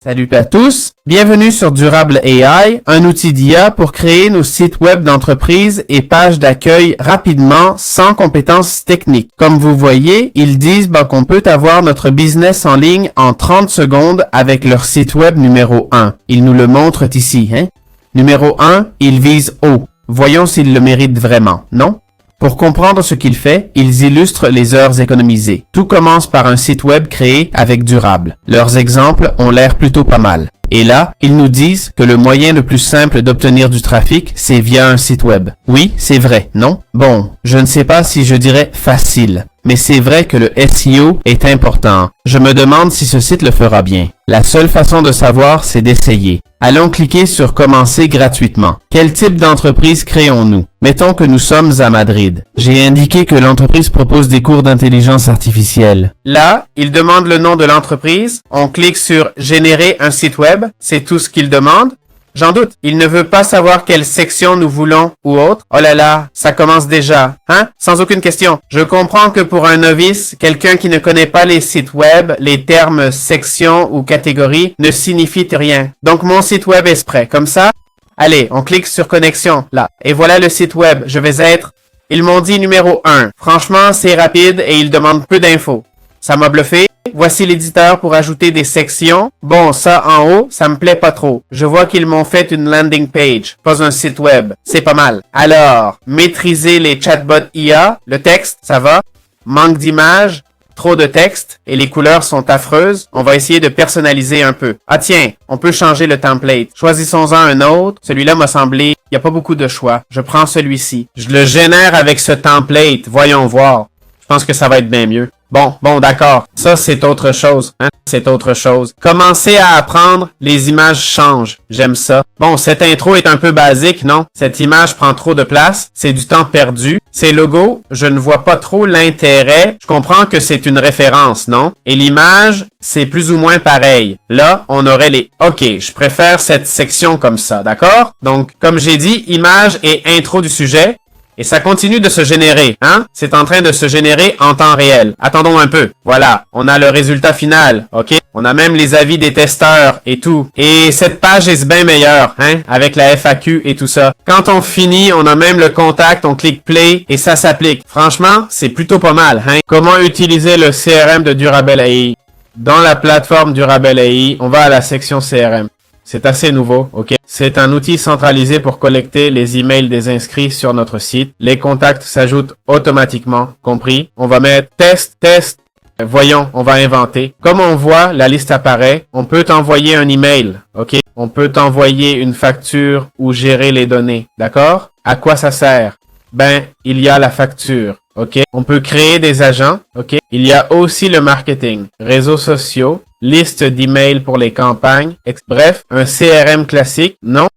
Salut à tous, bienvenue sur Durable AI, un outil d'IA pour créer nos sites web d'entreprise et pages d'accueil rapidement sans compétences techniques. Comme vous voyez, ils disent qu'on peut avoir notre business en ligne en 30 secondes avec leur site web numéro 1. Ils nous le montrent ici. Numéro 1, ils visent haut. Voyons s'ils le méritent vraiment, non? Pour comprendre ce qu'il fait, ils illustrent les heures économisées. Tout commence par un site web créé avec Durable. Leurs exemples ont l'air plutôt pas mal. Et là, ils nous disent que le moyen le plus simple d'obtenir du trafic, c'est via un site web. Oui, c'est vrai, non? Bon, je ne sais pas si je dirais facile, mais c'est vrai que le SEO est important. Je me demande si ce site le fera bien. La seule façon de savoir, c'est d'essayer. Allons cliquer sur Commencer gratuitement. Quel type d'entreprise créons-nous? Mettons que nous sommes à Madrid. J'ai indiqué que l'entreprise propose des cours d'intelligence artificielle. Là, il demande le nom de l'entreprise. On clique sur Générer un site web. C'est tout ce qu'il demande. J'en doute. Il ne veut pas savoir quelle section nous voulons ou autre. Oh là là, ça commence déjà. Sans aucune question. Je comprends que pour un novice, quelqu'un qui ne connaît pas les sites web, les termes section ou catégorie ne signifient rien. Donc mon site web est prêt. Comme ça, allez, on clique sur connexion, là. Et voilà le site web. Je vais être... Ils m'ont dit numéro 1. Franchement, c'est rapide et ils demandent peu d'infos. Ça m'a bluffé. Voici l'éditeur pour ajouter des sections. Bon, ça en haut, ça me plaît pas trop. Je vois qu'ils m'ont fait une landing page, pas un site web. C'est pas mal. Alors, maîtriser les chatbots IA. Le texte, ça va. Manque d'images. Trop de texte. Et les couleurs sont affreuses. On va essayer de personnaliser un peu. Ah tiens, on peut changer le template. Choisissons-en un autre. Celui-là m'a semblé... Il n'y a pas beaucoup de choix. Je prends celui-ci. Je le génère avec ce template. Voyons voir. Je pense que ça va être bien mieux. Bon, d'accord. Ça, c'est autre chose. C'est autre chose. Commencez à apprendre, les images changent. J'aime ça. Bon, cette intro est un peu basique, non? Cette image prend trop de place. C'est du temps perdu. Ces logos, je ne vois pas trop l'intérêt. Je comprends que c'est une référence, non? Et l'image, c'est plus ou moins pareil. Là, on aurait les... OK, je préfère cette section comme ça, d'accord? Donc, comme j'ai dit, image et intro du sujet. Et ça continue de se générer, C'est en train de se générer en temps réel. Attendons un peu. Voilà, on a le résultat final, OK? On a même les avis des testeurs et tout. Et cette page est bien meilleure, Avec la FAQ et tout ça. Quand on finit, on a même le contact, on clique play et ça s'applique. Franchement, c'est plutôt pas mal, Comment utiliser le CRM de Durable AI? Dans la plateforme Durable AI, on va à la section CRM. C'est assez nouveau, OK? C'est un outil centralisé pour collecter les emails des inscrits sur notre site. Les contacts s'ajoutent automatiquement, compris? On va mettre test. Voyons, on va inventer. Comme on voit, la liste apparaît. On peut t'envoyer un email, OK? On peut t'envoyer une facture ou gérer les données, d'accord? À quoi ça sert? Il y a la facture. OK? On peut créer des agents, OK? Il y a aussi le marketing, réseaux sociaux, liste d'emails pour les campagnes, bref, un CRM classique, non?